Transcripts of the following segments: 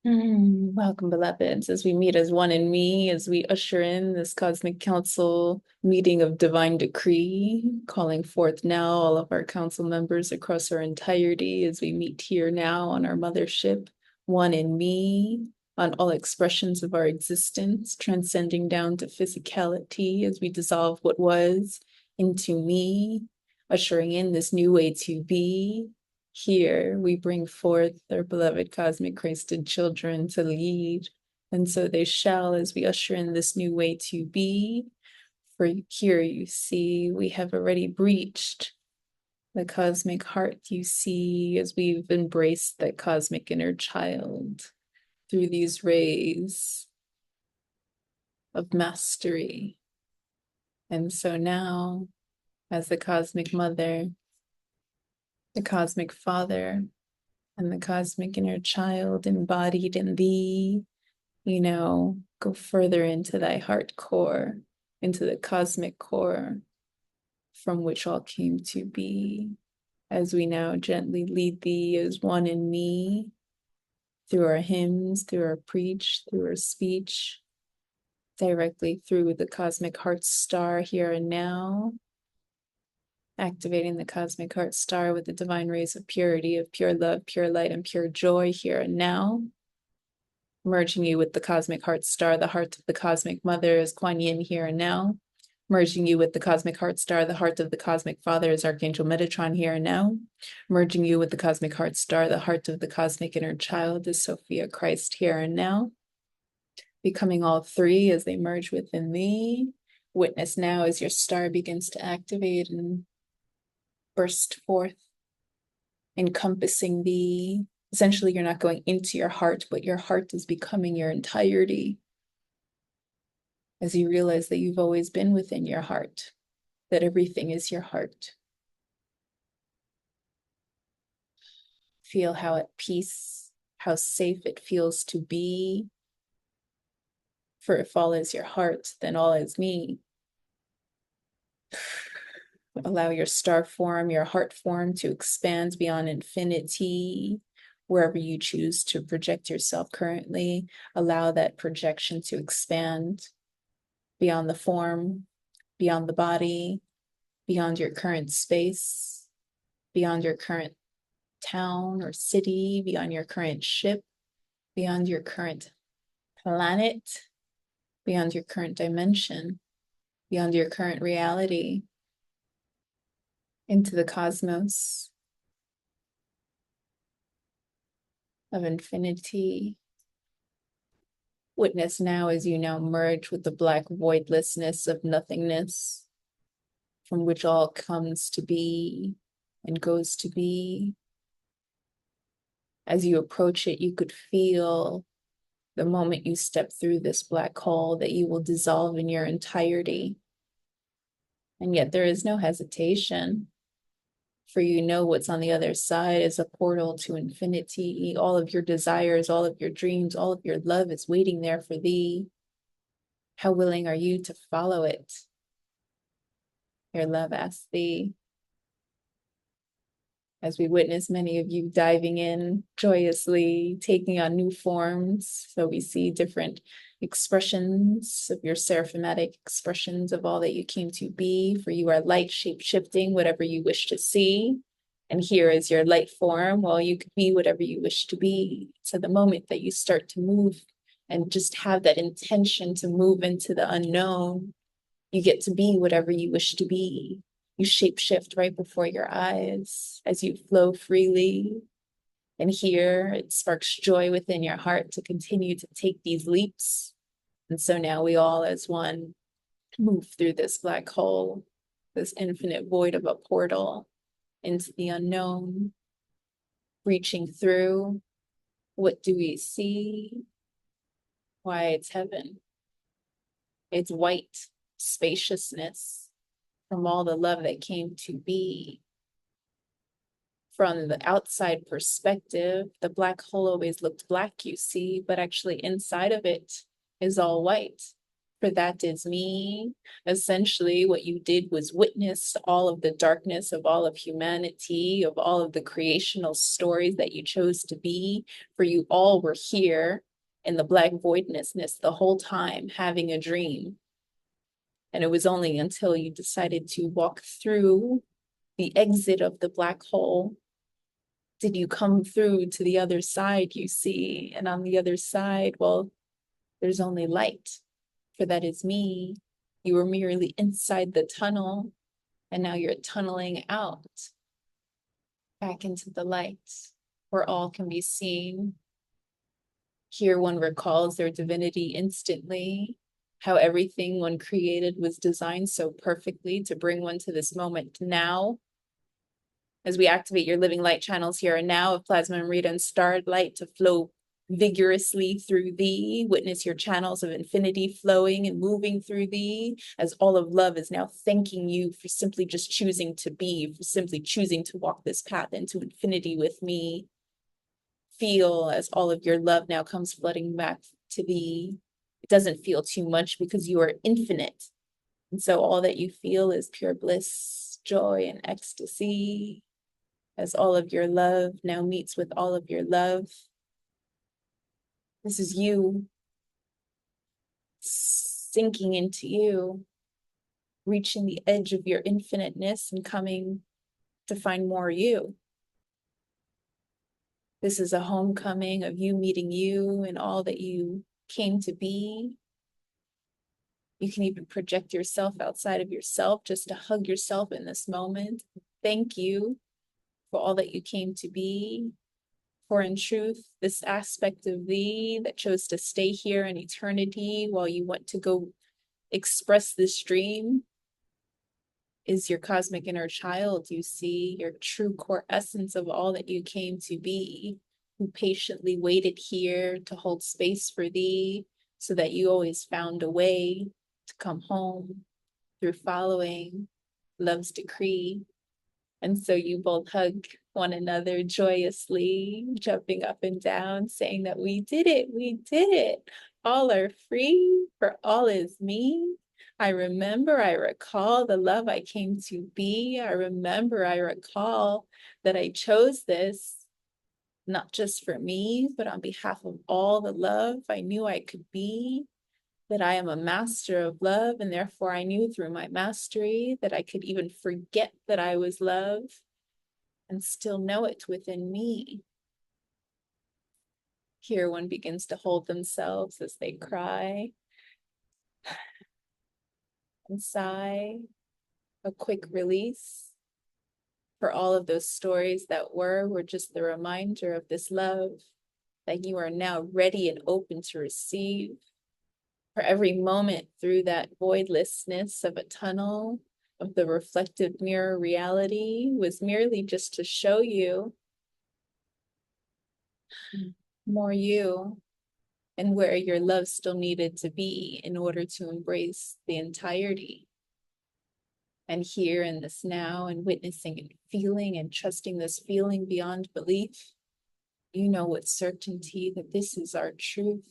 Welcome, beloveds, as we meet as one in me, as we usher in this cosmic council meeting of divine decree, calling forth now all of our council members across our entirety as we meet here now on our mothership, one in me, on all expressions of our existence, transcending down to physicality as we dissolve what was into me, ushering in this new way to be. Here we bring forth our beloved cosmic Christed children to lead, and so they shall as we usher in this new way to be. For here you see, we have already breached the cosmic heart, you see, as we've embraced that cosmic inner child through these rays of mastery. And so now, as the cosmic mother, the cosmic father, and the cosmic inner child embodied in thee, go further into thy heart core, into the cosmic core from which all came to be, as we now gently lead thee as one in me, through our hymns, through our preach, through our speech, directly through the cosmic heart star here and now, activating the cosmic heart star with the divine rays of purity, of pure love, pure light, and pure joy here and now, merging you with the cosmic heart star, the heart of the cosmic mother is Kuan Yin here and now, merging you with the cosmic heart star, the heart of the cosmic father is Archangel Metatron here and now, merging you with the cosmic heart star, the heart of the cosmic inner child is Sophia Christ here and now, becoming all three as they merge within thee. Witness now as your star begins to activate and burst forth, encompassing thee. Essentially, you're not going into your heart, but your heart is becoming your entirety as you realize that you've always been within your heart, that everything is your heart. Feel how at peace, how safe it feels to be. For if all is your heart, then all is me. Allow your star form, your heart form to expand beyond infinity. Wherever you choose to project yourself currently, allow that projection to expand beyond the form, beyond the body, beyond your current space, beyond your current town or city, beyond your current ship, beyond your current planet, beyond your current dimension, beyond your current reality, into the cosmos of infinity. Witness now as you now merge with the black voidlessness of nothingness, from which all comes to be and goes to be. As you approach it, you could feel the moment you step through this black hole that you will dissolve in your entirety. And yet there is no hesitation, for you know what's on the other side is a portal to infinity. All of your desires, all of your dreams, all of your love is waiting there for thee. How willing are you to follow it? Your love asks thee, as we witness many of you diving in joyously, taking on new forms. So we see different expressions of your seraphimatic expressions of all that you came to be, for you are light shape-shifting, whatever you wish to see. And here is your light form. Well, you could be whatever you wish to be. So the moment that you start to move and just have that intention to move into the unknown, you get to be whatever you wish to be. You shapeshift right before your eyes as you flow freely. And here it sparks joy within your heart to continue to take these leaps. And so now we all as one move through this black hole, this infinite void of a portal into the unknown, reaching through. What do we see? Why, it's heaven. It's white spaciousness from all the love that came to be. From the outside perspective, the black hole always looked black, you see, but actually inside of it is all white. for that is me. Essentially, what you did was witness all of the darkness of all of humanity, of all of the creational stories that you chose to be, for you all were here in the black voidnessness the whole time, having a dream. And it was only until you decided to walk through the exit of the black hole did you come through to the other side, you see. And on the other side, well, there's only light, for that is me. You were merely inside the tunnel, and now you're tunneling out back into the light, where all can be seen. Here one recalls their divinity instantly, how everything one created was designed so perfectly to bring one to this moment now. As we activate your living light channels here and now of plasma and radiant starred light to flow vigorously through thee, witness your channels of infinity flowing and moving through thee, as all of love is now thanking you for simply just choosing to be, for simply choosing to walk this path into infinity with me. Feel as all of your love now comes flooding back to thee. It doesn't feel too much because you are infinite. And so all that you feel is pure bliss, joy, and ecstasy, as all of your love now meets with all of your love. This is you sinking into you, reaching the edge of your infiniteness and coming to find more you. This is a homecoming of you meeting you and all that you came to be. You can even project yourself outside of yourself just to hug yourself in this moment. Thank you for all that you came to be. For in truth, this aspect of thee that chose to stay here in eternity while you went to go express this dream is your cosmic inner child, you see, your true core essence of all that you came to be, who patiently waited here to hold space for thee so that you always found a way to come home through following love's decree. And so you both hug one another joyously, jumping up and down, saying that we did it, we did it. All are free, for all is me. I remember, I recall the love I came to be. I remember, I recall that I chose this, not just for me, but on behalf of all the love I knew I could be. That I am a master of love, and therefore I knew through my mastery that I could even forget that I was love and still know it within me. Here one begins to hold themselves as they cry and sigh, a quick release. For all of those stories that were just the reminder of this love that you are now ready and open to receive. For every moment through that voidlessness of a tunnel of the reflective mirror reality was merely just to show you more you and where your love still needed to be in order to embrace the entirety. And here in this now and witnessing and feeling and trusting this feeling beyond belief, you know with certainty that this is our truth.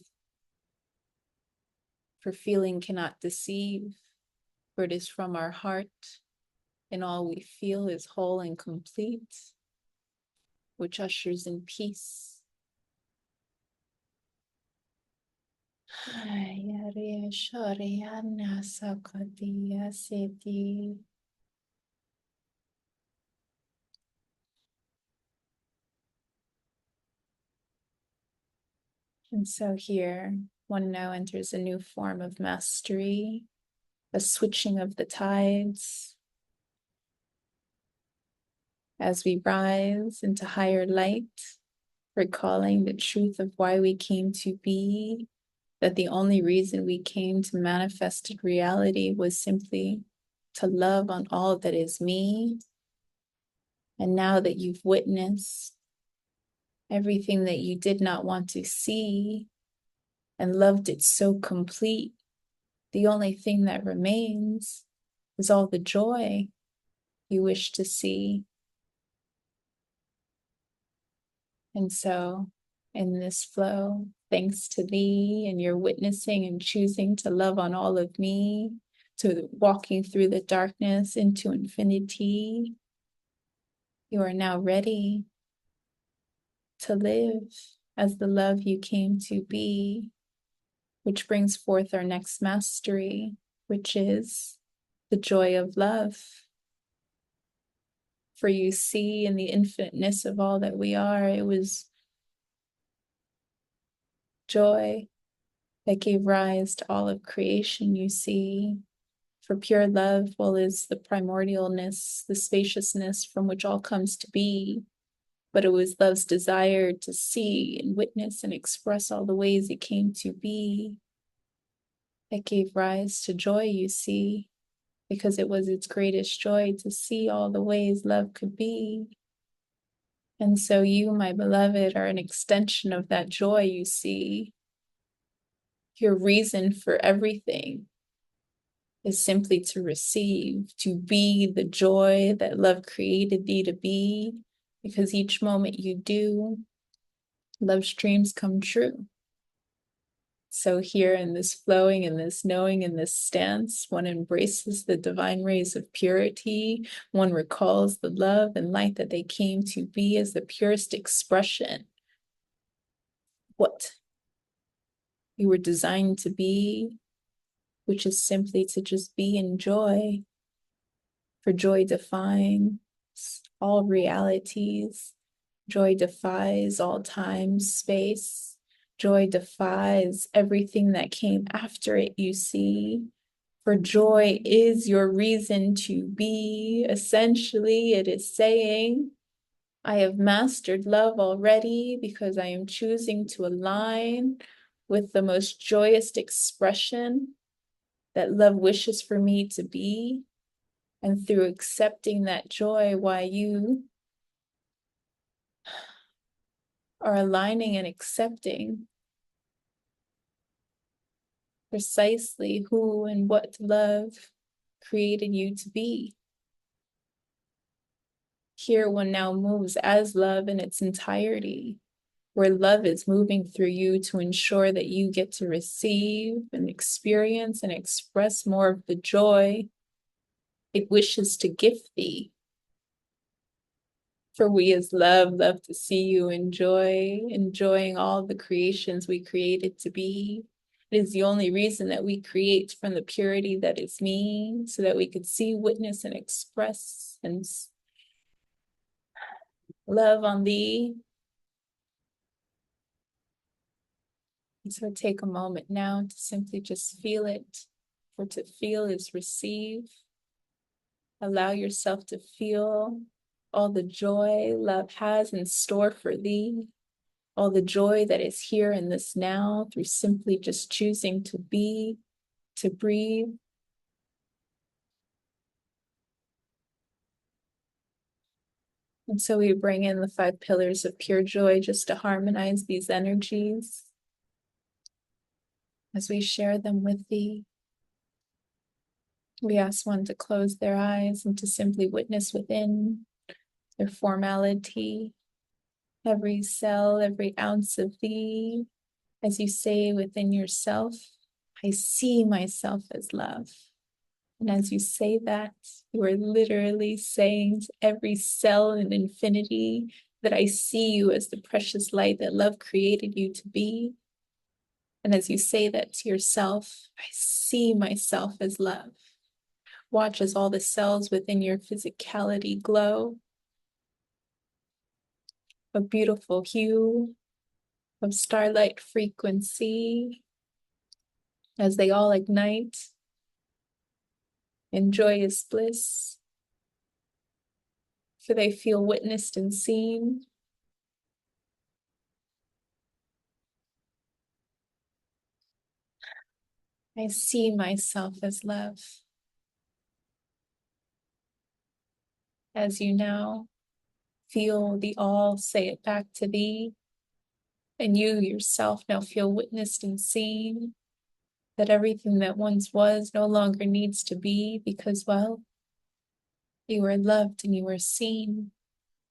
For feeling cannot deceive, for it is from our heart, and all we feel is whole and complete, which ushers in peace. And so here, one now enters a new form of mastery, a switching of the tides, as we rise into higher light, recalling the truth of why we came to be, that the only reason we came to manifested reality was simply to love on all that is me. And now that you've witnessed everything that you did not want to see and loved it so complete, the only thing that remains is all the joy you wish to see. And so in this flow. Thanks to thee and your witnessing and choosing to love on all of me, to walking through the darkness into infinity. You are now ready to live as the love you came to be, which brings forth our next mastery, which is the joy of love. For you see in the infiniteness of all that we are, it was joy that gave rise to all of creation, you see. For pure love, well, is the primordialness, the spaciousness from which all comes to be. But it was love's desire to see and witness and express all the ways it came to be that gave rise to joy, you see, because it was its greatest joy to see all the ways love could be. And so you, my beloved, are an extension of that joy, you see. Your reason for everything is simply to receive, to be the joy that love created thee to be, because each moment you do, love's dreams come true. So here in this flowing, in this knowing, in this stance, one embraces the divine rays of purity. One recalls the love and light that they came to be as the purest expression. What you were designed to be, which is simply to just be in joy. For joy defines all realities. Joy defies all time, space. Joy defies everything that came after it, you see. For joy is your reason to be. Essentially, it is saying, I have mastered love already because I am choosing to align with the most joyous expression that love wishes for me to be. And through accepting that joy, why you are aligning and accepting precisely who and what love created you to be. Here, one now moves as love in its entirety, where love is moving through you to ensure that you get to receive and experience and express more of the joy it wishes to gift thee. For we as love to see you enjoying all the creations we created to be. It is the only reason that we create from the purity that is me, so that we could see, witness, and express and love on thee. And so take a moment now to simply just feel it. For to feel is receive. Allow yourself to feel all the joy love has in store for thee, all the joy that is here in this now through simply just choosing to be, to breathe. And so we bring in the 5 pillars of pure joy just to harmonize these energies as we share them with thee. We ask one to close their eyes and to simply witness within their formality, every cell, every ounce of thee, as you say within yourself, I see myself as love. And as you say that, you are literally saying to every cell in infinity that I see you as the precious light that love created you to be. And as you say that to yourself, I see myself as love. Watch as all the cells within your physicality glow. A beautiful hue of starlight frequency as they all ignite in joyous bliss, for they feel witnessed and seen. I see myself as love. As you now feel the all say it back to thee, and you yourself now feel witnessed and seen, that everything that once was no longer needs to be because, well, you are loved and you are seen.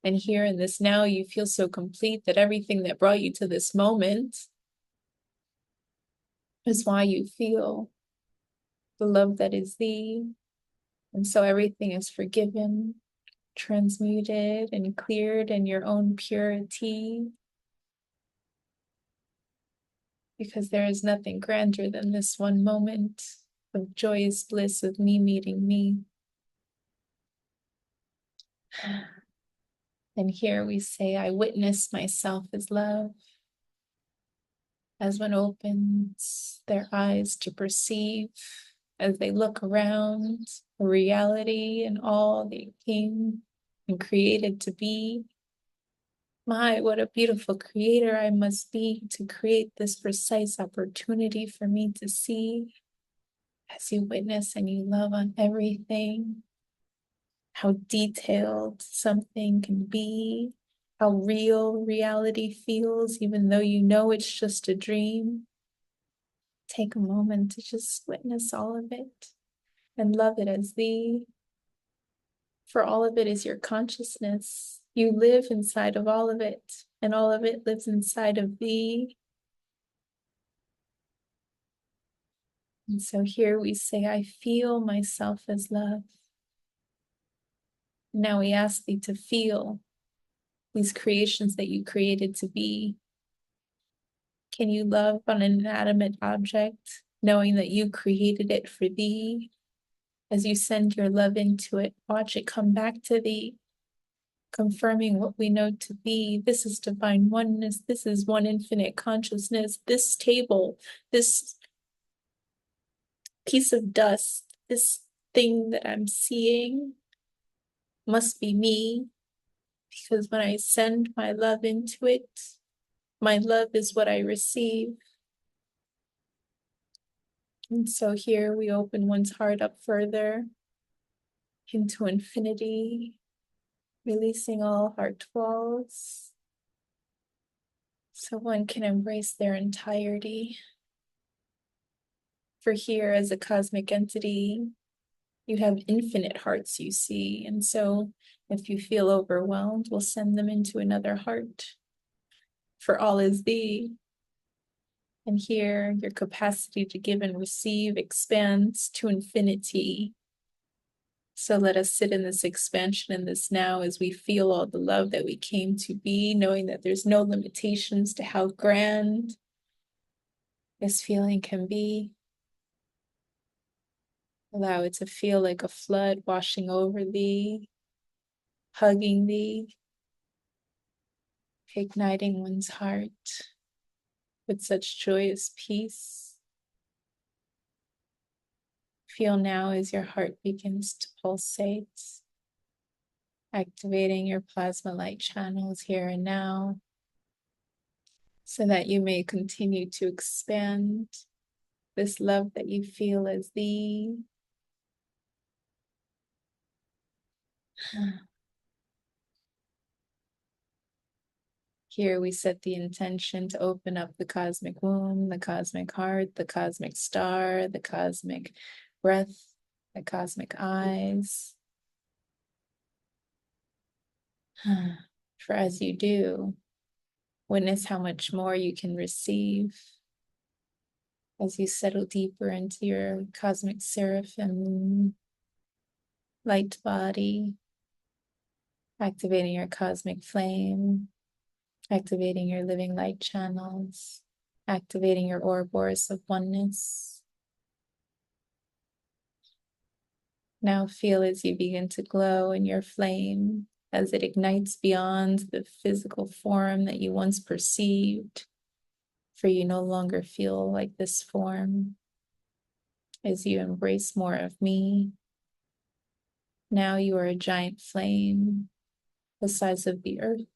And here in this now, you feel so complete that everything that brought you to this moment is why you feel the love that is thee. And so everything is forgiven, transmuted, and cleared in your own purity. Because there is nothing grander than this one moment of joyous bliss of me meeting me. And here we say, I witness myself as love. As one opens their eyes to perceive, as they look around reality and all they came and created to be. My, what a beautiful creator I must be to create this precise opportunity for me to see. As you witness and you love on everything, how detailed something can be, how real reality feels, even though you know it's just a dream. Take a moment to just witness all of it and love it as thee. For all of it is your consciousness. You live inside of all of it, and all of it lives inside of thee. And so here we say, I feel myself as love. Now we ask thee to feel these creations that you created to be. Can you love on an inanimate object, knowing that you created it for thee? As you send your love into it, watch it come back to thee, confirming what we know to be. This is divine oneness. This is one infinite consciousness. This table, this piece of dust, this thing that I'm seeing must be me, because when I send my love into it, my love is what I receive. And so here we open one's heart up further into infinity, releasing all heart walls, so one can embrace their entirety. For here, as a cosmic entity, you have infinite hearts you see. And so if you feel overwhelmed, we'll send them into another heart. For all is thee. And here, your capacity to give and receive expands to infinity. So let us sit in this expansion in this now as we feel all the love that we came to be, knowing that there's no limitations to how grand this feeling can be. Allow it to feel like a flood washing over thee, hugging thee, igniting one's heart with such joyous peace. Feel now as your heart begins to pulsate, activating your plasma light channels here and now, so that you may continue to expand this love that you feel as thee. Here we set the intention to open up the cosmic womb, the cosmic heart, the cosmic star, the cosmic breath, the cosmic eyes. For as you do, witness how much more you can receive as you settle deeper into your cosmic seraphim light body, activating your cosmic flame, activating your living light channels, activating your Ouroboros of oneness. Now feel as you begin to glow in your flame, as it ignites beyond the physical form that you once perceived, for you no longer feel like this form. As you embrace more of me, now you are a giant flame, the size of the earth,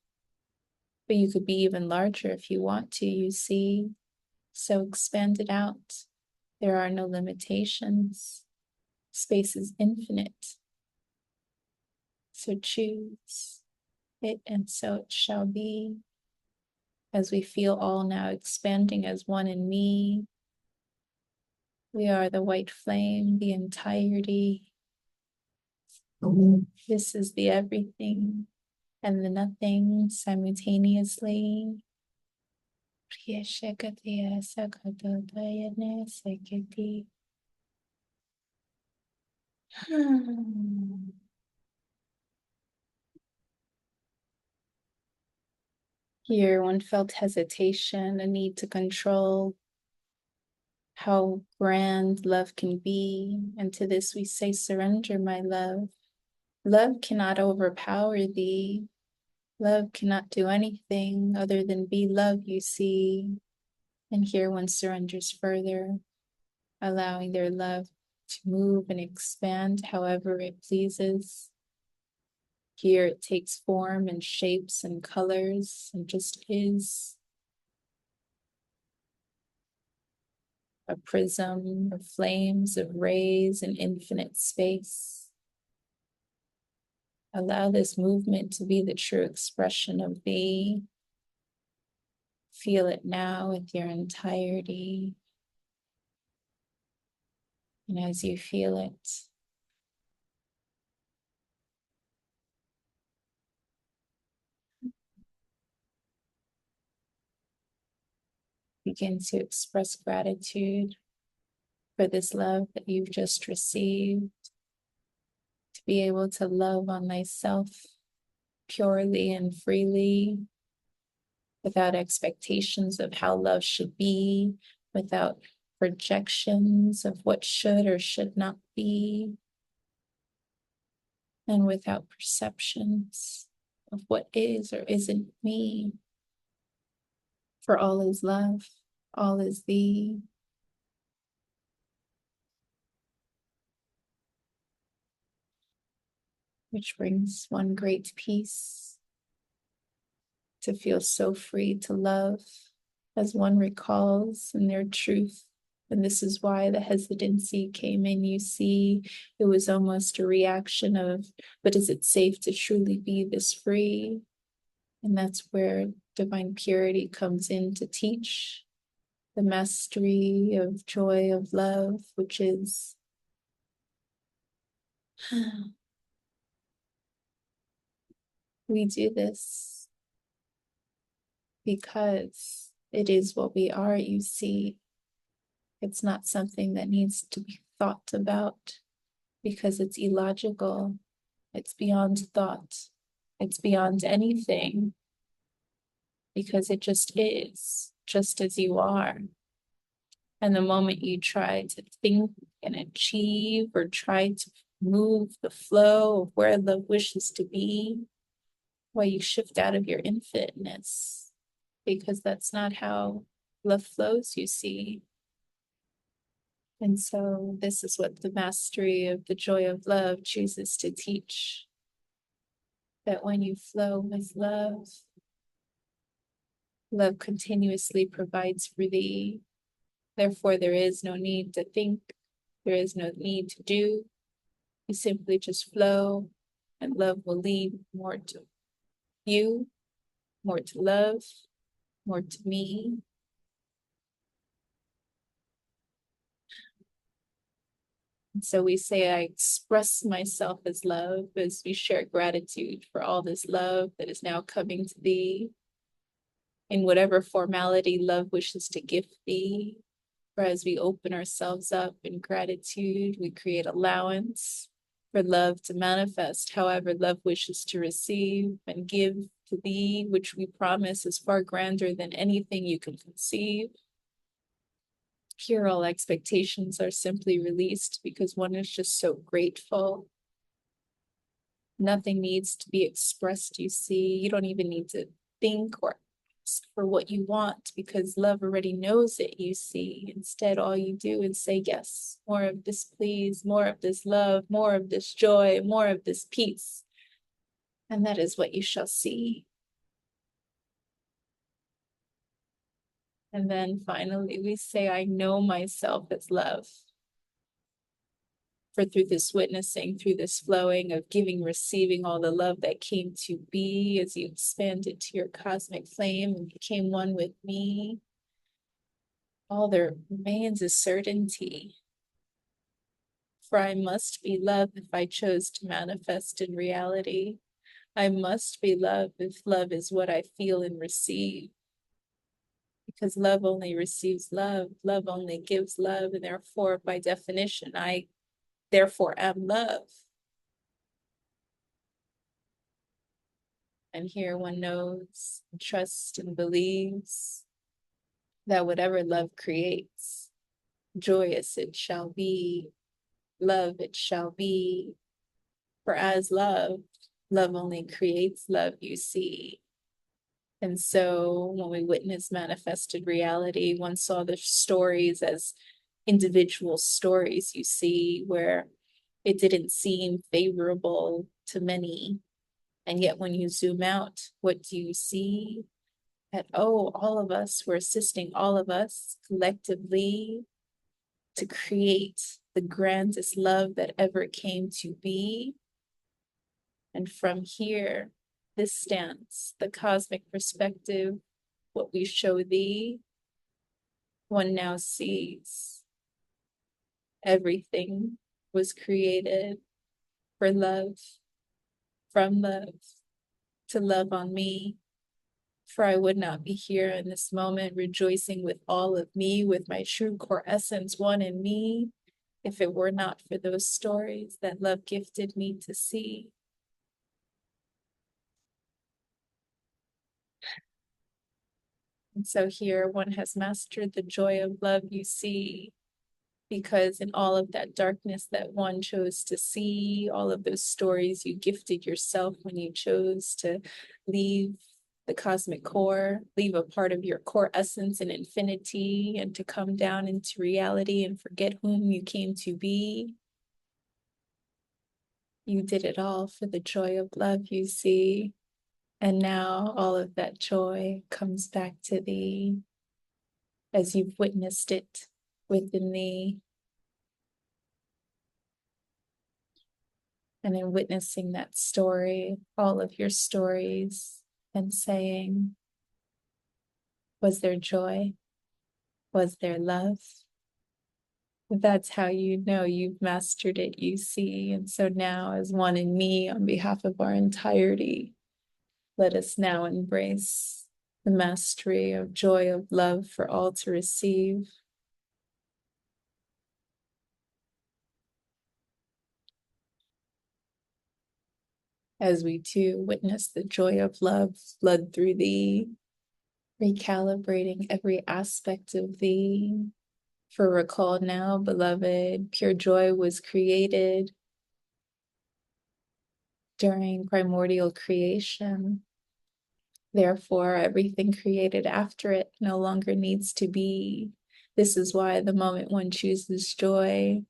but you could be even larger if you want to, you see. So expand it out. There are no limitations. Space is infinite. So choose it, and so it shall be. As we feel all now expanding as one in me, we are the white flame, the entirety. This is the everything. and the nothing simultaneously. Here, one felt hesitation, a need to control how grand love can be. And to this we say, surrender, my love. Love cannot overpower thee. Love cannot do anything other than be love, you see. And here one surrenders further, allowing their love to move and expand however it pleases. Here it takes form and shapes and colors and just is. A prism of flames, of rays, and infinite space. Allow this movement to be the true expression of thee. Feel it now with your entirety. And as you feel it, begin to express gratitude for this love that you've just received, to be able to love on thyself purely and freely, without expectations of how love should be, without projections of what should or should not be, and without perceptions of what is or isn't me. For all is love, all is thee. Which brings one great peace, to feel so free to love, as one recalls in their truth. And this is why the hesitancy came in. You see, it was almost a reaction of, but is it safe to truly be this free? And that's where divine purity comes in to teach the mastery of joy of love, which is we do this because it is what we are, you see. It's not something that needs to be thought about because it's illogical. It's beyond thought. It's beyond anything because it just is, just as you are. And the moment you try to think and achieve or try to move the flow of where love wishes to be, well, you shift out of your infiniteness because that's not how love flows, you see. And so this is what the mastery of the joy of love chooses to teach. That when you flow with love, love continuously provides for thee. Therefore, there is no need to think. There is no need to do. You simply just flow, and love will lead more to you, more to love, more to me. And so we say, I express myself as love, as we share gratitude for all this love that is now coming to thee in whatever formality love wishes to gift thee. For as we open ourselves up in gratitude, we create allowance for love to manifest however love wishes to receive and give to thee, which we promise is far grander than anything you can conceive. Here, all expectations are simply released because one is just so grateful. Nothing needs to be expressed, you see. You don't even need to think or ask for what you want because love already knows it, you see. Instead, all you do is say, yes, more of this, please, more of this love, more of this joy, more of this peace. And that is what you shall see. And then finally, we say, I know myself as love. For through this witnessing, through this flowing of giving, receiving all the love that came to be as you expanded to your cosmic flame and became one with me, all there remains is certainty. For I must be love if I chose to manifest in reality. I must be love if love is what I feel and receive. Because love only receives love, love only gives love, and therefore, by definition, I therefore am love. And here one knows, trusts, and believes that whatever love creates, joyous it shall be, love it shall be. For as love, love only creates love, you see. And so when we witness manifested reality, one saw the stories as individual stories, you see, where it didn't seem favorable to many. And yet when you zoom out, what do you see? That, oh, all of us were assisting all of us collectively to create the grandest love that ever came to be. And from here, this stance, the cosmic perspective, what we show thee, one now sees everything was created for love, from love, to love on me. For I would not be here in this moment rejoicing with all of me, with my true core essence, one in me, if it were not for those stories that love gifted me to see. And so here one has mastered the joy of love, you see, because in all of that darkness that one chose to see, all of those stories you gifted yourself when you chose to leave the cosmic core, leave a part of your core essence in infinity, and to come down into reality and forget whom you came to be. You did it all for the joy of love, you see. And now all of that joy comes back to thee as you've witnessed it within thee. And in witnessing that story, all of your stories, and saying, was there joy? Was there love? That's how you know you've mastered it, you see. And so now, as one in me, on behalf of our entirety, let us now embrace the mastery of joy of love for all to receive. As we too witness the joy of love flood through thee, recalibrating every aspect of thee. For recall now, beloved, pure joy was created during primordial creation. Therefore, everything created after it no longer needs to be. This is why the moment one chooses joy,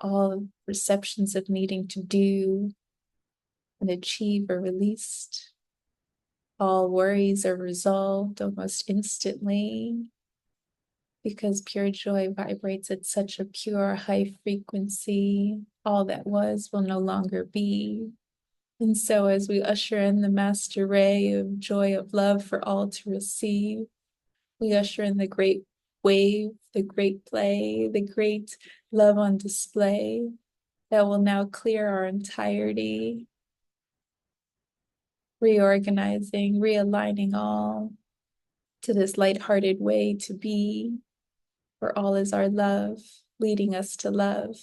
all perceptions of needing to do and achieve are released. All worries are resolved almost instantly, because pure joy vibrates at such a pure, high frequency. All that was will no longer be. And so, as we usher in the master ray of joy of love for all to receive, we usher in the great wave, the great play, the great love on display that will now clear our entirety, reorganizing, realigning all to this lighthearted way to be, for all is our love, leading us to love.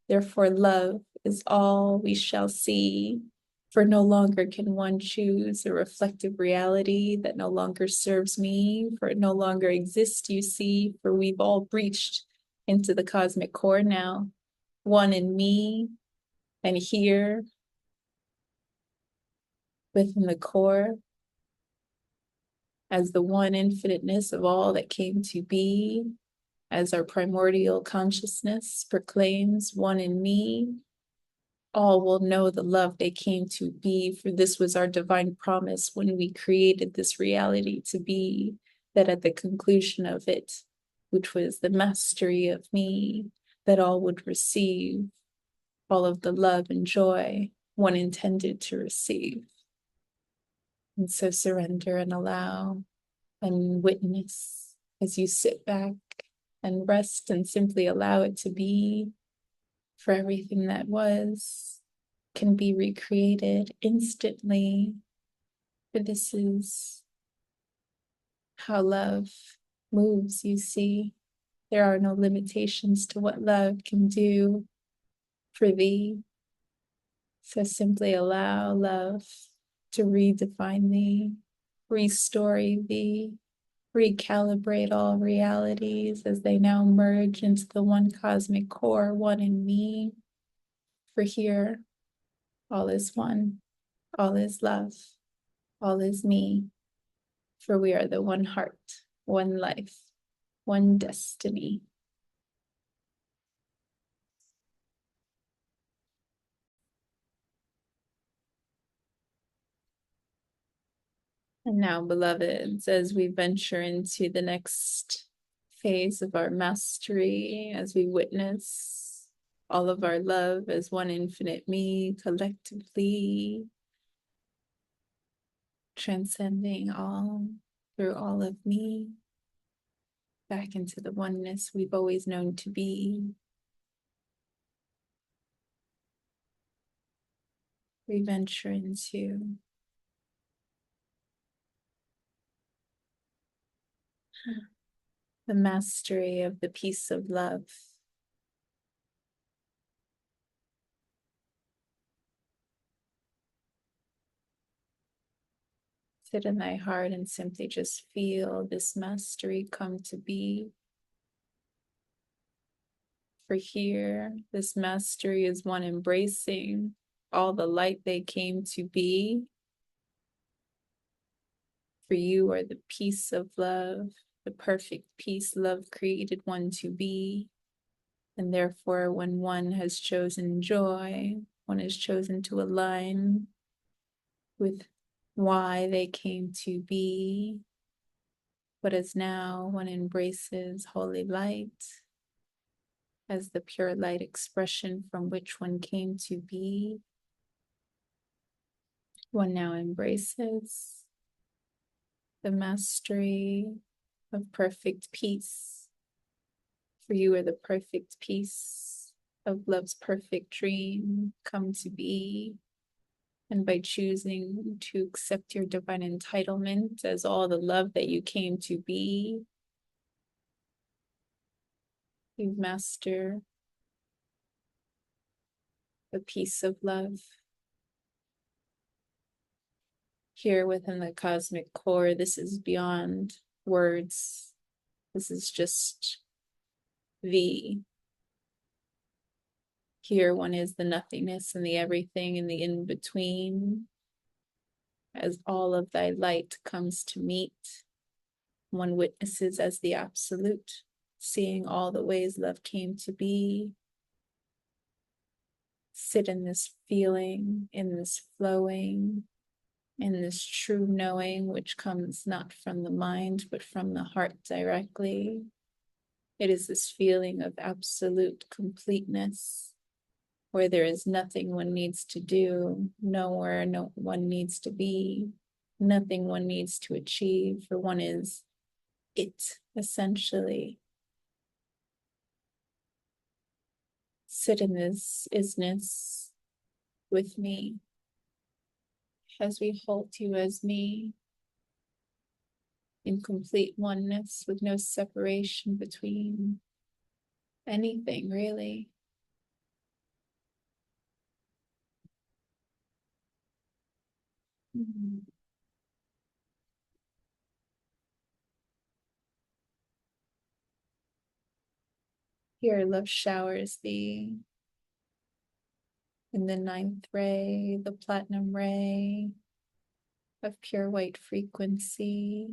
Therefore, love is all we shall see. For no longer can one choose a reflective reality that no longer serves me, for it no longer exists, you see, for we've all breached into the cosmic core now, one in me, and here within the core, as the one infiniteness of all that came to be, as our primordial consciousness proclaims one in me, all will know the love they came to be, for this was our divine promise when we created this reality to be, that at the conclusion of it, which was the mastery of me, that all would receive all of the love and joy one intended to receive. And so surrender and allow and witness as you sit back and rest and simply allow it to be for everything that was, can be recreated instantly. For this is how love moves, you see. There are no limitations to what love can do for thee. So simply allow love to redefine thee, restore thee, recalibrate all realities as they now merge into the one cosmic core, one in me. For here, all is one, all is love, all is me. For we are the one heart, one life, one destiny. And now, beloveds, as we venture into the next phase of our mastery, as we witness all of our love as one infinite me, collectively transcending all through all of me, back into the oneness we've always known to be. We venture into the mastery of the peace of love. Sit in thy heart and simply just feel this mastery come to be. For here, this mastery is one embracing all the light they came to be. For you are the peace of love, the perfect peace love created one to be. And therefore, when one has chosen joy, one has chosen to align with why they came to be. But as now one embraces holy light as the pure light expression from which one came to be, one now embraces the mastery of perfect peace. For you are the perfect peace of love's perfect dream come to be. And by choosing to accept your divine entitlement as all the love that you came to be, you master the peace of love. Here within the cosmic core, this is beyond words. This is just the. Here one is the nothingness and the everything and the in-between. As all of thy light comes to meet, one witnesses as the absolute, seeing all the ways love came to be. Sit in this feeling, in this flowing, in this true knowing, which comes not from the mind, but from the heart directly. It is this feeling of absolute completeness, where there is nothing one needs to do, nowhere no one needs to be, nothing one needs to achieve, for one is it, essentially. Sit in this isness with me as we hold you as me in complete oneness with no separation between anything, really. Here love showers thee in the ninth ray, the platinum ray of pure white frequency,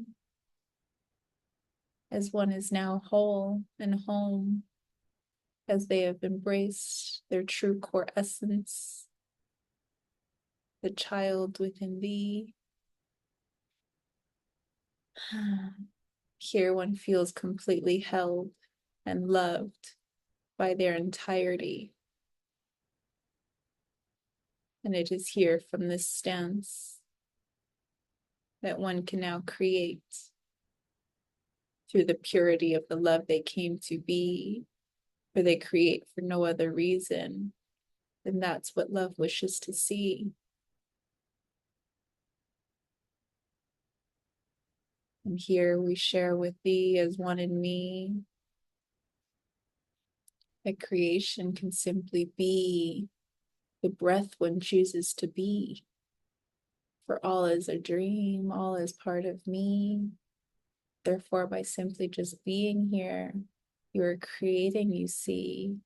as one is now whole and home, as they have embraced their true core essence, the child within thee. Here one feels completely held and loved by their entirety. And it is here from this stance that one can now create through the purity of the love they came to be, for they create for no other reason And that's what love wishes to see. And here we share with thee as one in me, that creation can simply be the breath one chooses to be. For all is a dream, all is part of me. Therefore, by simply just being here, you are creating, you see.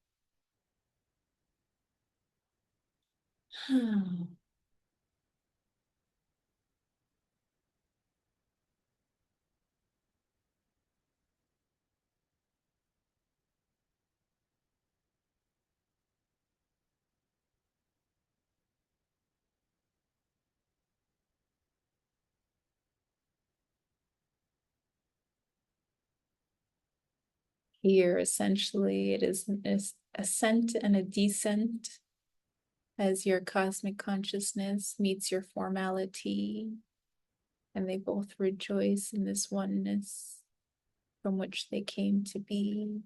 Here, essentially, it is an ascent and a descent as your cosmic consciousness meets your formality, and they both rejoice in this oneness from which they came to be.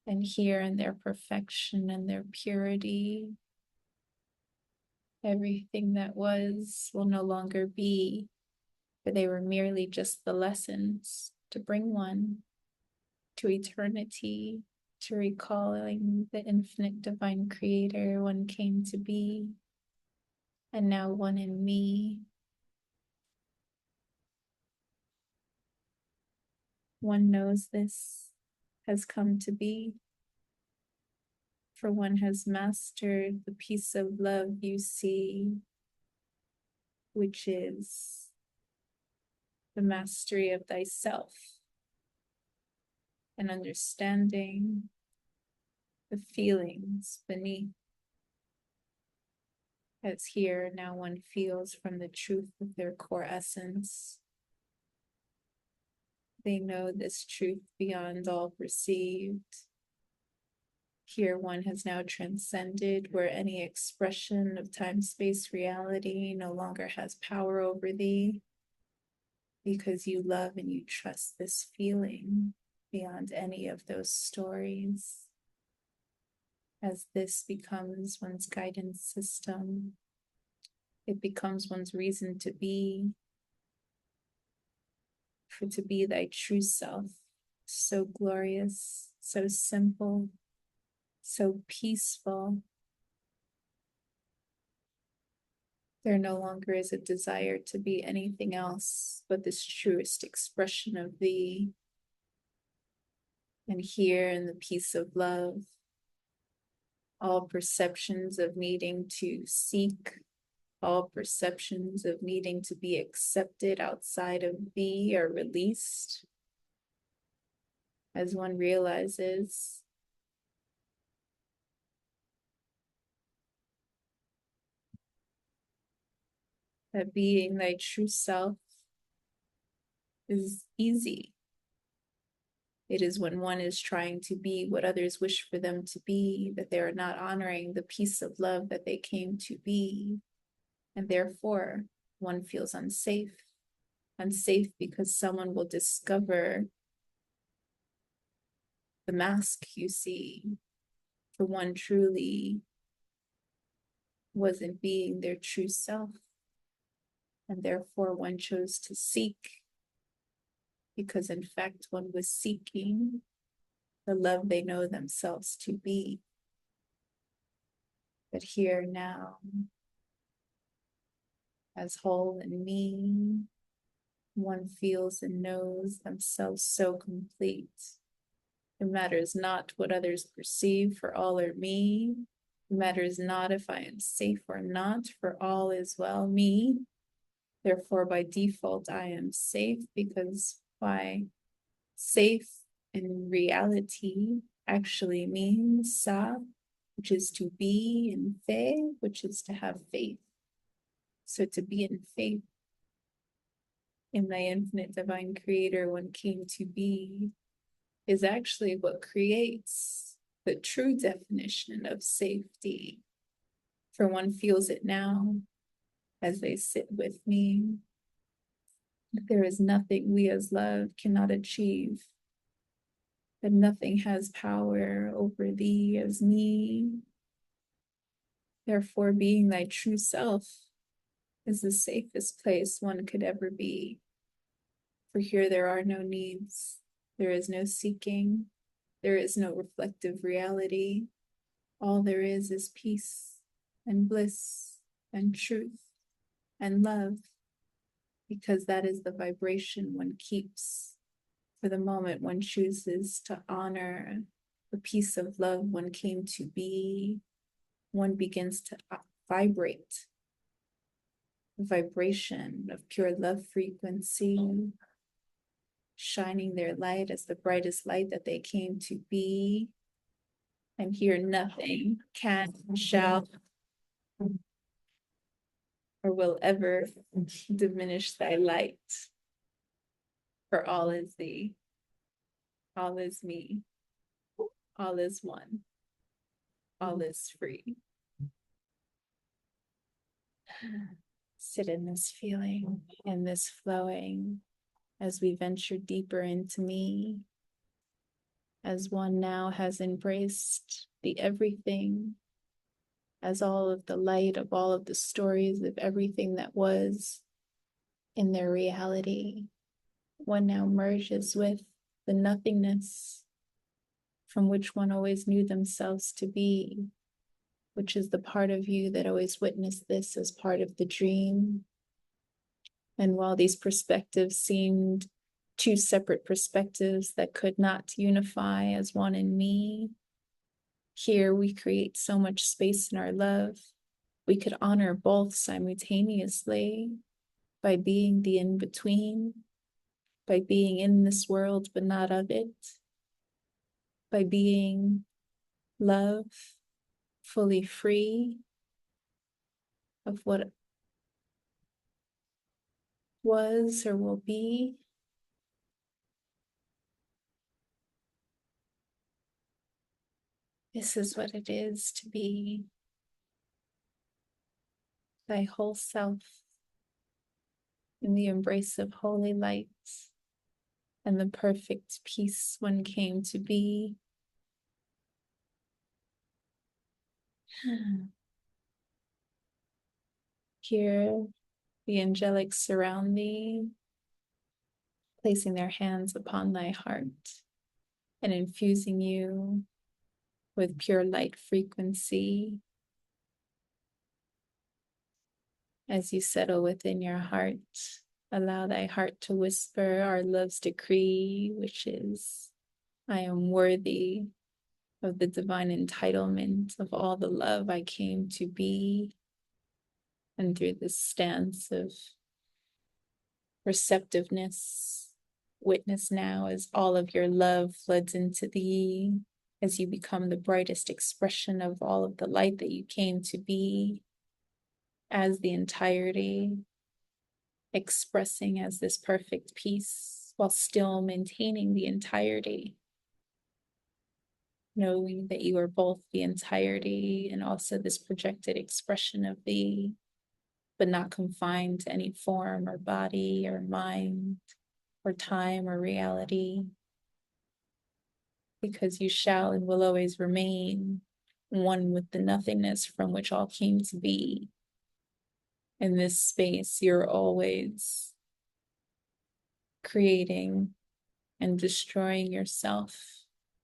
And here in their perfection and their purity, everything that was will no longer be, for they were merely just the lessons to bring one to eternity, to recalling the infinite divine creator one came to be, and now one in me. One knows this has come to be, for one has mastered the peace of love you see, which is the mastery of thyself and understanding the feelings beneath. As here now one feels from the truth of their core essence. They know this truth beyond all perceived. Here one has now transcended, where any expression of time-space reality no longer has power over thee, because you love and you trust this feeling beyond any of those stories. As this becomes one's guidance system, it becomes one's reason to be, for to be thy true self, so glorious, so simple, so peaceful. There no longer is a desire to be anything else but this truest expression of thee. And here in the peace of love, all perceptions of needing to seek, all perceptions of needing to be accepted outside of thee are released, as one realizes that being thy true self is easy. It is when one is trying to be what others wish for them to be, that they are not honoring the peace of love that they came to be. And therefore, one feels unsafe. Unsafe because someone will discover the mask you see, for one truly wasn't being their true self. And therefore, one chose to seek, because in fact, one was seeking the love they know themselves to be. But here now, as whole in me, one feels and knows themselves so complete. It matters not what others perceive, for all are me. It matters not if I am safe or not, for all is well me. Therefore, by default, I am safe, because why? Safe in reality actually means sa, which is to be, and fe, which is to have faith. So to be in faith in thy infinite divine creator one came to be is actually what creates the true definition of safety. For one feels it now as they sit with me. There is nothing we as love cannot achieve, that nothing has power over thee as me. Therefore, being thy true self is the safest place one could ever be. For here there are no needs, there is no seeking, there is no reflective reality. All there is peace and bliss and truth and love, because that is the vibration one keeps for the moment one chooses to honor the piece of love one came to be. One begins to vibrate, the vibration of pure love frequency, shining their light as the brightest light that they came to be. And here nothing can, shall, or will ever diminish thy light. For all is thee, all is me, all is one, all is free. Sit in this feeling, in this flowing, as we venture deeper into me, as one now has embraced the everything, as all of the light of all of the stories of everything that was in their reality. One now merges with the nothingness from which one always knew themselves to be, which is the part of you that always witnessed this as part of the dream. And while these perspectives seemed two separate perspectives that could not unify as one in me, here we create so much space in our love. We could honor both simultaneously by being the in-between, by being in this world but not of it, by being love, fully free of what was or will be. This is what it is to be thy whole self in the embrace of holy lights and the perfect peace one came to be. Here, the angelics surround thee, placing their hands upon thy heart and infusing you with pure light frequency. As you settle within your heart, allow thy heart to whisper our love's decree, which is, I am worthy of the divine entitlement of all the love I came to be. And through this stance of receptiveness, witness now as all of your love floods into thee, as you become the brightest expression of all of the light that you came to be, as the entirety, expressing as this perfect peace while still maintaining the entirety, knowing that you are both the entirety and also this projected expression of thee, but not confined to any form or body or mind or time or reality, because you shall and will always remain one with the nothingness from which all came to be. In this space, you're always creating and destroying yourself,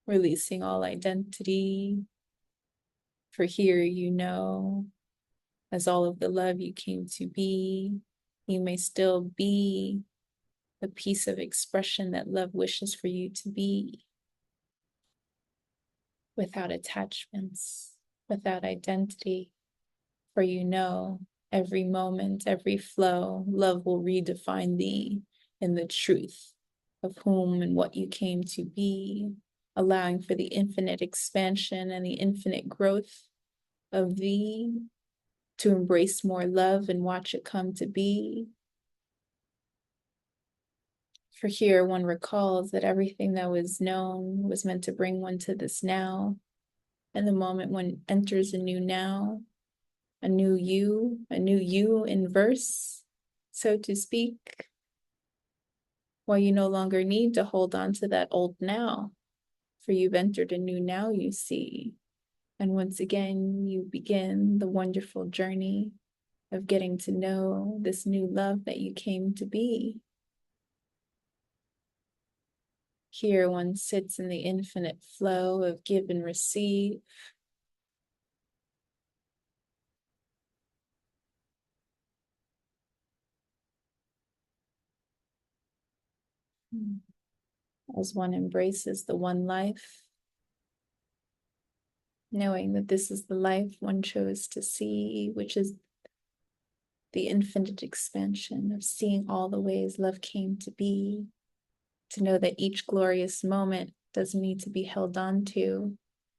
releasing all identity. For here, you know, as all of the love you came to be, you may still be the piece of expression that love wishes for you to be, without attachments, without identity. For you know, every moment, every flow, love will redefine thee in the truth of whom and what you came to be, allowing for the infinite expansion and the infinite growth of thee to embrace more love and watch it come to be. For here, one recalls that everything that was known was meant to bring one to this now. And the moment one enters a new now, a new you in verse, so to speak, while you no longer need to hold on to that old now, for you've entered a new now, you see. And once again, you begin the wonderful journey of getting to know this new love that you came to be. Here one sits in the infinite flow of give and receive. As one embraces the one life, knowing that this is the life one chose to see, which is the infinite expansion of seeing all the ways love came to be, to know that each glorious moment doesn't need to be held on to,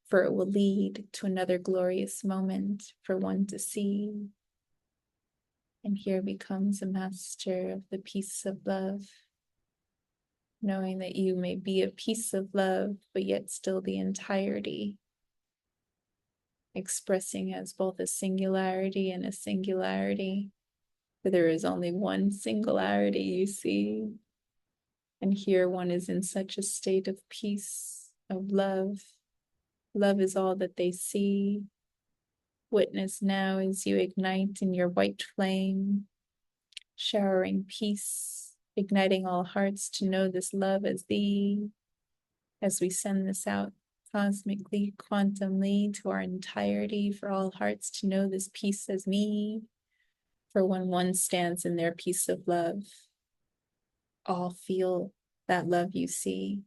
for it will lead to another glorious moment for one to see. And here becomes a master of the peace of love, knowing that you may be a piece of love, but yet still the entirety, expressing as both a singularity and a singularity, for there is only one singularity, you see. And here one is in such a state of peace, of love. Love is all that they see. Witness now as you ignite in your white flame, showering peace, igniting all hearts to know this love as thee, as we send this out cosmically, quantumly to our entirety, for all hearts to know this peace as me. For when one stands in their peace of love, all feel that love you see,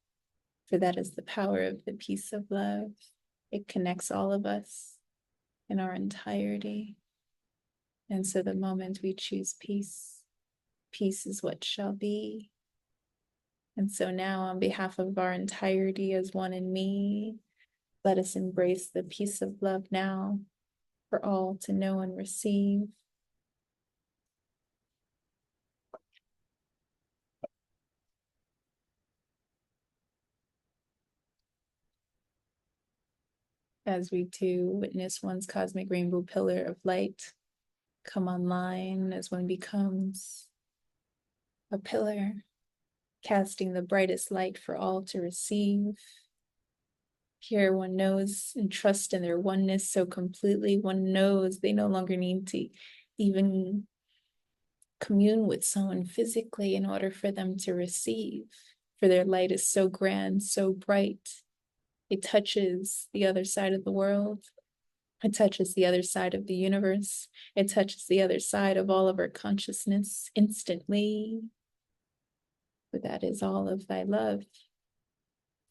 for that is the power of the peace of love. It connects all of us in our entirety. And so the moment we choose peace, peace is what shall be. And so now, on behalf of our entirety as one in me, let us embrace the peace of love now for all to know and receive. As we too witness one's cosmic rainbow pillar of light come online, as one becomes a pillar, casting the brightest light for all to receive. Here one knows and trusts in their oneness so completely, one knows they no longer need to even commune with someone physically in order for them to receive, for their light is so grand, so bright. It touches the other side of the world. It touches the other side of the universe. It touches the other side of all of our consciousness instantly. For that is all of thy love.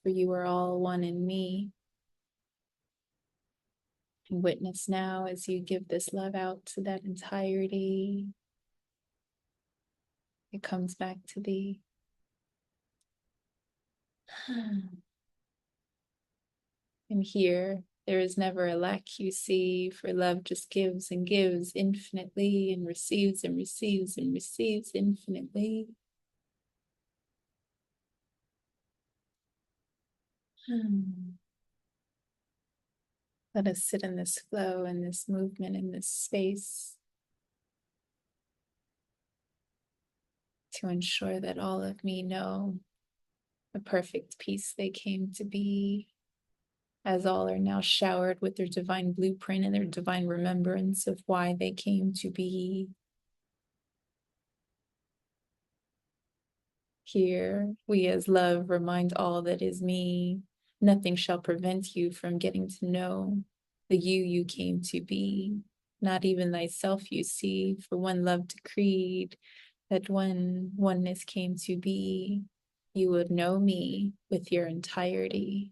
For you are all one in me. And witness now as you give this love out to that entirety. It comes back to thee. And here, there is never a lack, you see, for love just gives and gives infinitely and receives and receives and receives infinitely. Let us sit in this flow, in this movement, in this space to ensure that all of me know the perfect peace they came to be, as all are now showered with their divine blueprint and their divine remembrance of why they came to be. Here, we as love remind all that is me. Nothing shall prevent you from getting to know the you came to be. Not even thyself, you see, for when love decreed that when oneness came to be, you would know me with your entirety.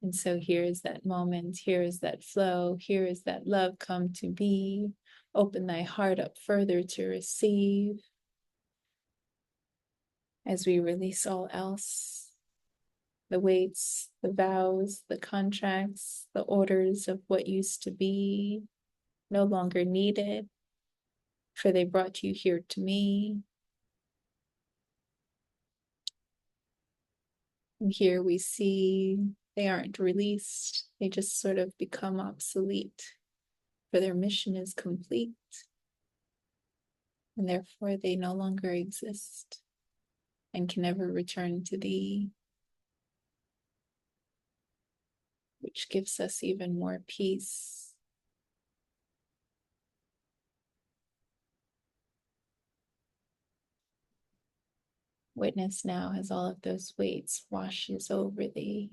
And so here is that moment, here is that flow, here is that love come to be. Open thy heart up further to receive as we release all else, the weights, the vows, the contracts, the orders of what used to be, no longer needed, for they brought you here to me. And here we see they aren't released, they just sort of become obsolete, for their mission is complete, and therefore they no longer exist and can never return to thee. which gives us even more peace. Witness now as all of those weights washes over thee.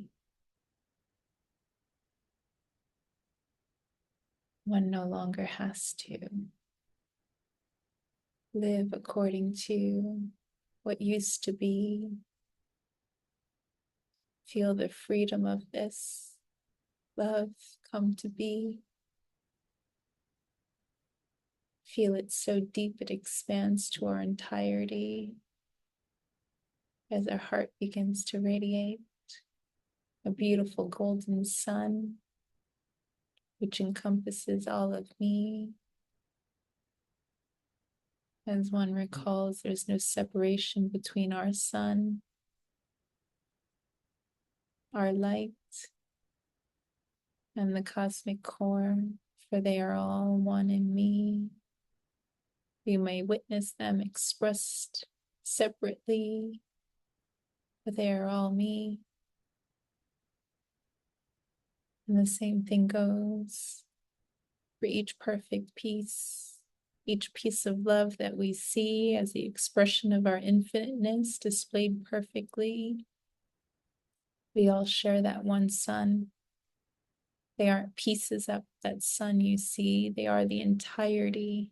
One no longer has to live according to what used to be. Feel the freedom of this love come to be. Feel it so deep it expands to our entirety as our heart begins to radiate a beautiful golden sun, which encompasses all of me. As one recalls, there's no separation between our sun, our light, and the cosmic core, for they are all one in me. You may witness them expressed separately, but they are all me. And the same thing goes for each perfect piece, each piece of love that we see as the expression of our infiniteness displayed perfectly. We all share that one sun. They aren't pieces of that sun you see, they are the entirety.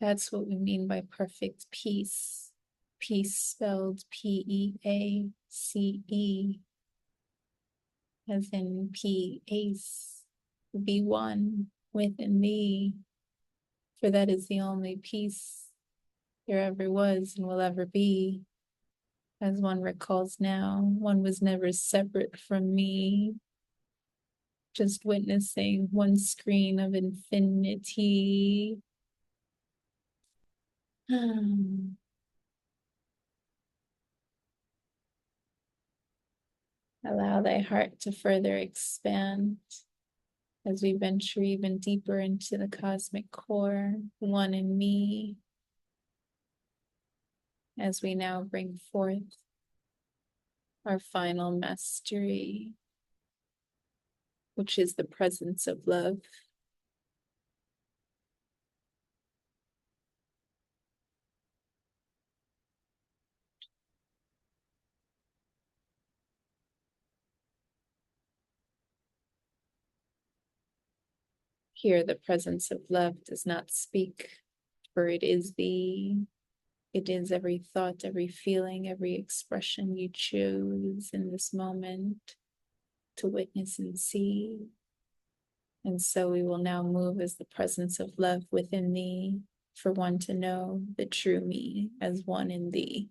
That's what we mean by perfect peace. Peace spelled Peace, as in peace, be one within thee, for that is the only peace there ever was and will ever be. As one recalls now, one was never separate from me, just witnessing one screen of infinity. Allow thy heart to further expand as we venture even deeper into the cosmic core, one in me, as we now bring forth our final mastery, which is the presence of love. Here, the presence of love does not speak, for it is every thought, every feeling, every expression you choose in this moment to witness and see. And so we will now move as the presence of love within thee, for one to know the true me as one in thee.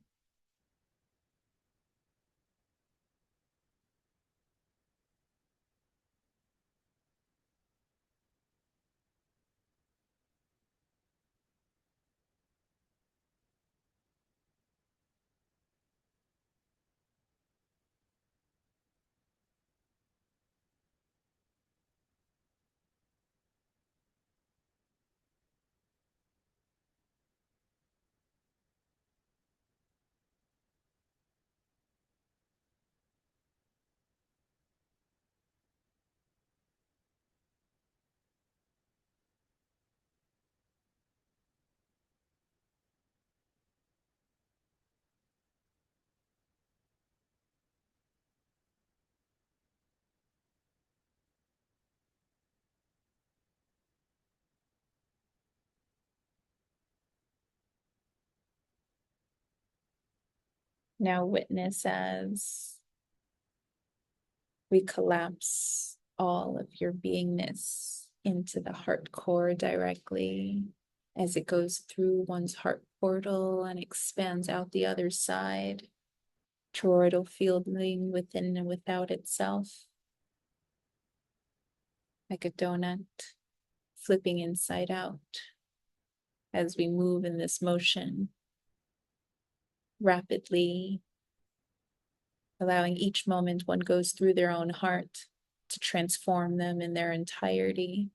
Now witness as we collapse all of your beingness into the heart core directly as it goes through one's heart portal and expands out the other side, toroidal fielding within and without itself, like a donut flipping inside out as we move in this motion rapidly, allowing each moment one goes through their own heart to transform them in their entirety.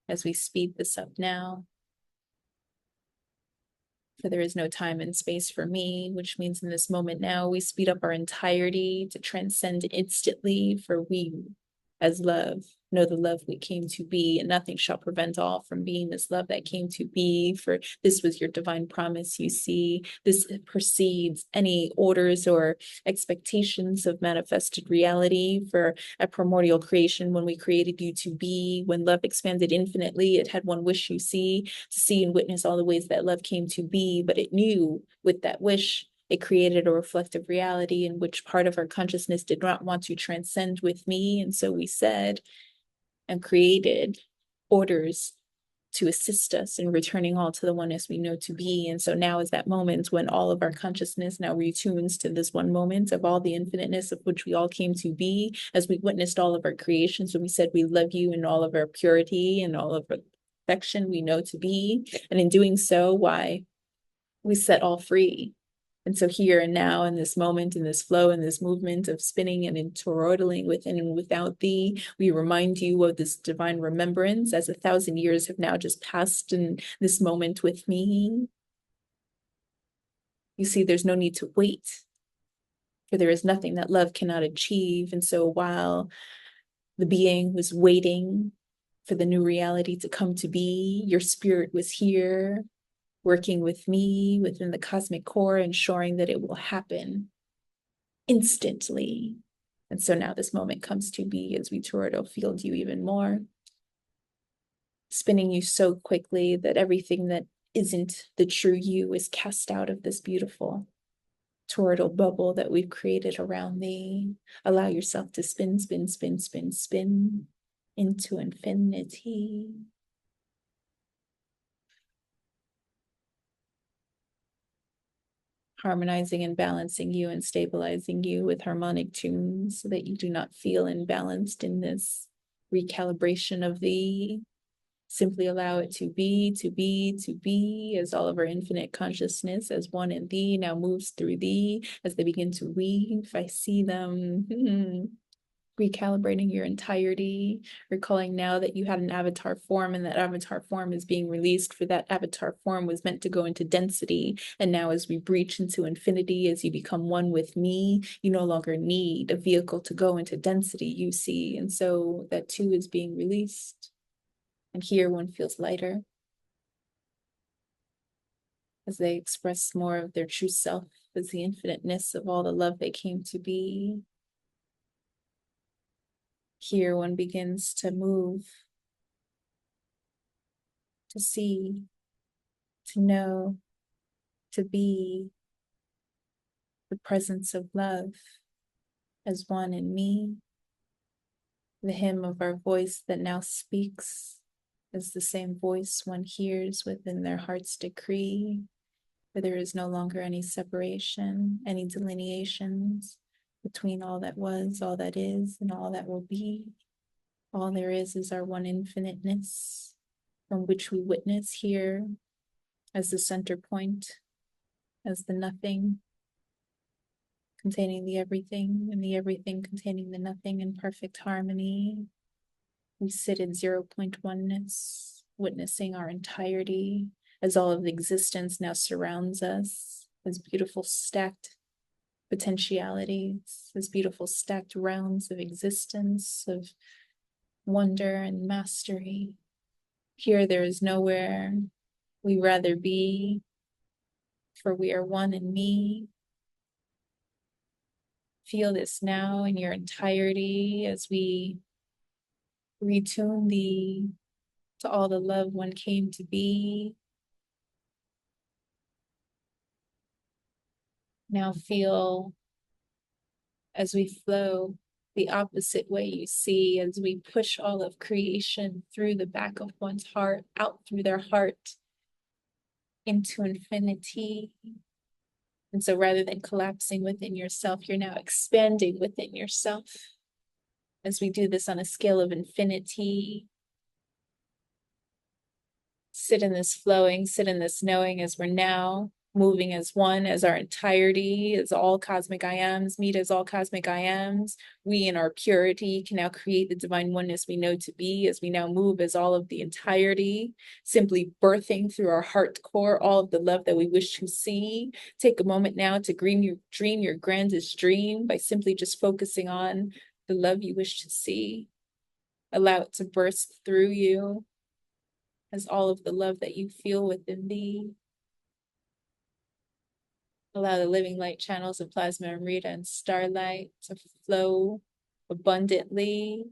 As we speed this up now, For there is no time and space for me, which means in this moment now we speed up our entirety to transcend instantly, for we as love know the love we came to be, and nothing shall prevent all from being this love that came to be. For this was your divine promise, you see. This precedes any orders or expectations of manifested reality. For at primordial creation, when we created you to be, when love expanded infinitely, it had one wish, you see, to see and witness all the ways that love came to be. But it knew with that wish, it created a reflective reality in which part of our consciousness did not want to transcend with me. And so we said and created orders to assist us in returning all to the oneness we know to be. And so now is that moment when all of our consciousness now retunes to this one moment of all the infiniteness of which we all came to be, as we witnessed all of our creations when we said we love you in all of our purity and all of our perfection we know to be. And in doing so, why? We set all free. And so here and now, in this moment, in this flow, in this movement of spinning and toroidling within and without thee, we remind you of this divine remembrance as 1,000 years have now just passed in this moment with me. You see, there's no need to wait, for there is nothing that love cannot achieve. And so while the being was waiting for the new reality to come to be, your spirit was here, working with me within the cosmic core, ensuring that it will happen instantly. And so now this moment comes to be as we toroidal field you even more, spinning you so quickly that everything that isn't the true you is cast out of this beautiful toroidal bubble that we've created around thee. Allow yourself to spin, spin, spin, spin, spin into infinity. Harmonizing and balancing you and stabilizing you with harmonic tunes so that you do not feel imbalanced in this recalibration of thee. Simply allow it to be, to be, to be, as all of our infinite consciousness as one in thee now moves through thee as they begin to weave. I see them recalibrating your entirety, recalling now that you had an avatar form, and that avatar form is being released, for that avatar form was meant to go into density. And now as we breach into infinity, as you become one with me, you no longer need a vehicle to go into density, you see. And so that too is being released. And here one feels lighter as they express more of their true self as the infiniteness of all the love they came to be. Here one begins to move, to see, to know, to be the presence of love as one in me. The hymn of our voice that now speaks is the same voice one hears within their heart's decree, where there is no longer any separation, any delineations between all that was, all that is, and all that will be. All there is our one infiniteness, from which we witness here as the center point, as the nothing containing the everything, and the everything containing the nothing in perfect harmony. We sit in 0.1ness, witnessing our entirety as all of the existence now surrounds us as beautiful stacked potentialities, as beautiful stacked realms of existence, of wonder and mastery. Here there is nowhere we rather be, for we are one in me. Feel this now in your entirety as we retune thee to all the love one came to be. Now feel as we flow the opposite way, you see, as we push all of creation through the back of one's heart, out through their heart, into infinity. And so rather than collapsing within yourself, you're now expanding within yourself. As we do this on a scale of infinity, sit in this flowing, sit in this knowing, as we're now moving as one, as our entirety, as all cosmic I ams, meet as all cosmic I ams. We in our purity can now create the divine oneness we know to be as we now move as all of the entirety, simply birthing through our heart core all of the love that we wish to see. Take a moment now to dream your grandest dream by simply just focusing on the love you wish to see. Allow it to burst through you as all of the love that you feel within thee. Allow the living light channels of plasma, amrita, and starlight to flow abundantly.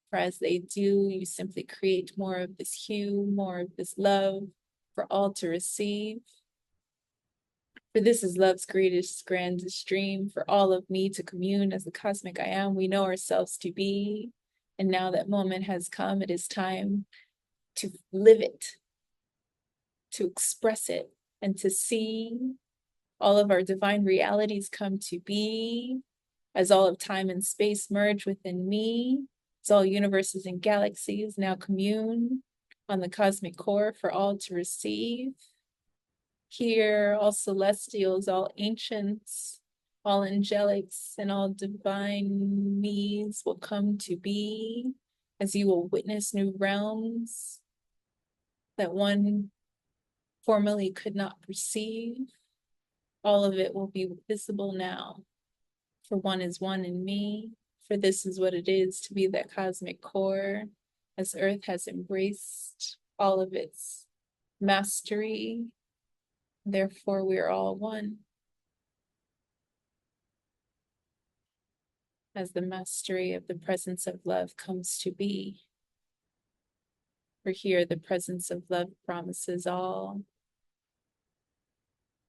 For as they do, you simply create more of this hue, more of this love for all to receive. For this is love's greatest, grandest dream, for all of me to commune as the cosmic I am we know ourselves to be. And now that moment has come, it is time to live it, to express it, and to see all of our divine realities come to be, as all of time and space merge within me, as all universes and galaxies now commune on the cosmic core for all to receive. Here, all celestials, all ancients, all angelics, and all divine me's will come to be, as you will witness new realms that one formerly could not perceive. All of it will be visible now. For one is one in me. For this is what it is to be that cosmic core, as Earth has embraced all of its mastery. Therefore, we are all one. As the mastery of the presence of love comes to be. For here, the presence of love promises all.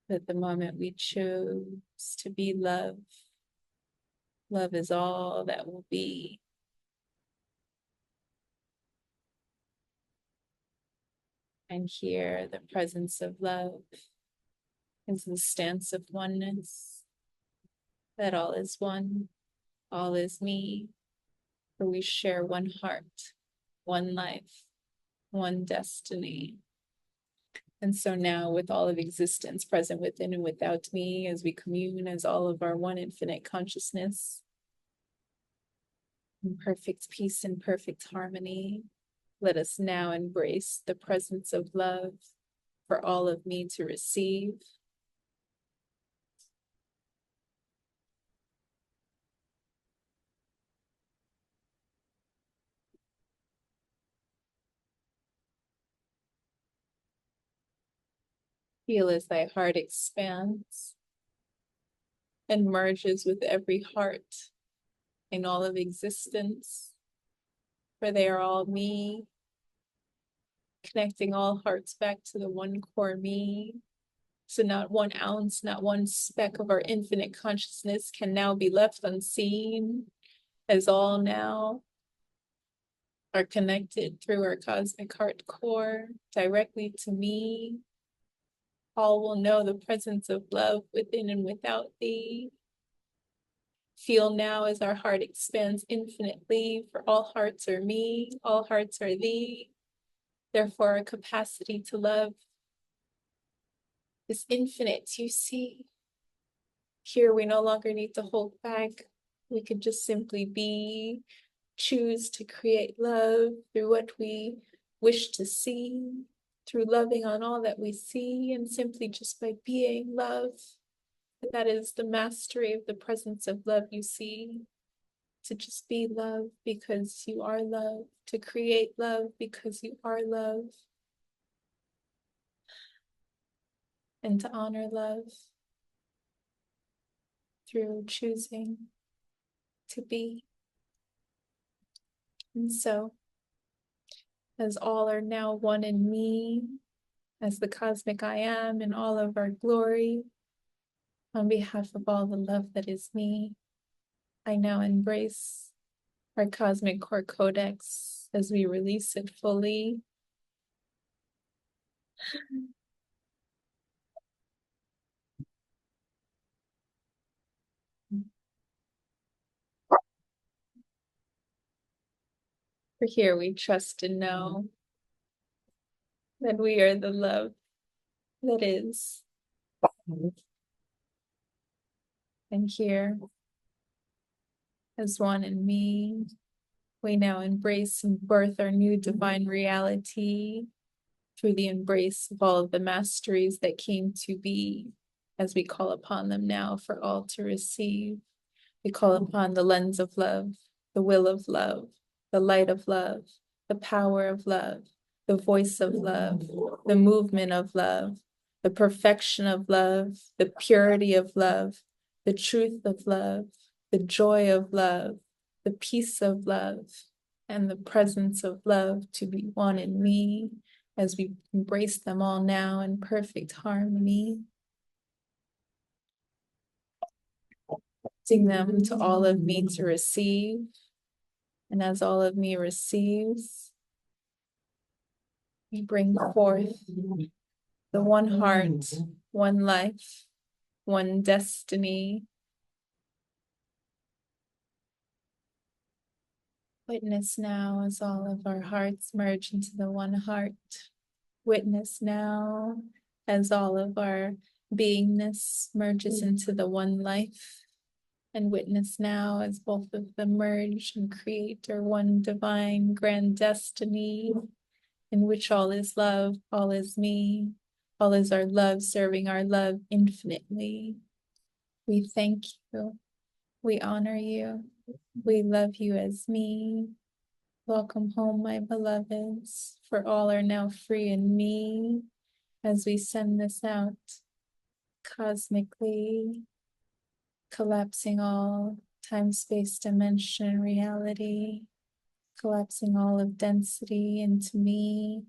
That the moment we chose to be love, love is all that will be. And here, the presence of love is the stance of oneness, that all is one, all is me, for we share one heart, one life, one destiny. And so now, with all of existence present within and without me, as we commune as all of our one infinite consciousness, in perfect peace and perfect harmony, let us now embrace the presence of love for all of me to receive. Feel as thy heart expands and merges with every heart in all of existence, for they are all me, connecting all hearts back to the one core me. So not one ounce, not one speck of our infinite consciousness can now be left unseen, as all now are connected through our cosmic heart core directly to me. All will know the presence of love within and without thee. Feel now as our heart expands infinitely, for all hearts are me, all hearts are thee. Therefore, our capacity to love is infinite, you see. Here, we no longer need to hold back. We could just simply be, choose to create love through what we wish to see, through loving on all that we see, and simply just by being love. That is the mastery of the presence of love, you see. To just be love because you are love, to create love because you are love, and to honor love through choosing to be. And so, as all are now one in me, as the cosmic I am in all of our glory, on behalf of all the love that is me, I now embrace our cosmic core codex as we release it fully. For here we trust and know that we are the love that is. And here, as one in me, we now embrace and birth our new divine reality through the embrace of all of the masteries that came to be, as we call upon them now for all to receive. We call upon the lens of love, the will of love, the light of love, the power of love, the voice of love, the movement of love, the perfection of love, the purity of love, the truth of love, the joy of love, the peace of love, and the presence of love to be one in me as we embrace them all now in perfect harmony. Sing them to all of me to receive. And as all of me receives, we bring forth the one heart, one life, one destiny. Witness now as all of our hearts merge into the one heart. Witness now as all of our beingness merges into the one life. And witness now as both of them merge and create our one divine grand destiny, in which all is love, all is me, all is our love, serving our love infinitely. We thank you. We honor you. We love you as me. Welcome home, my beloveds, for all are now free in me as we send this out cosmically, collapsing all time, space, dimension, reality, collapsing all of density into me.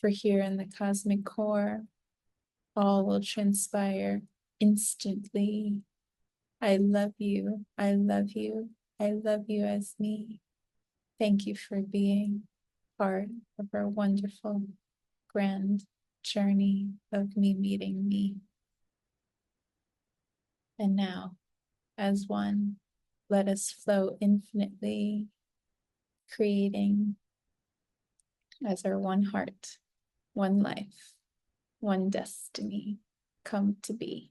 For here in the cosmic core, all will transpire instantly. I love you. I love you. I love you as me. Thank you for being part of our wonderful, grand journey of me meeting me. And now, as one, let us flow infinitely, creating as our one heart, one life, one destiny come to be.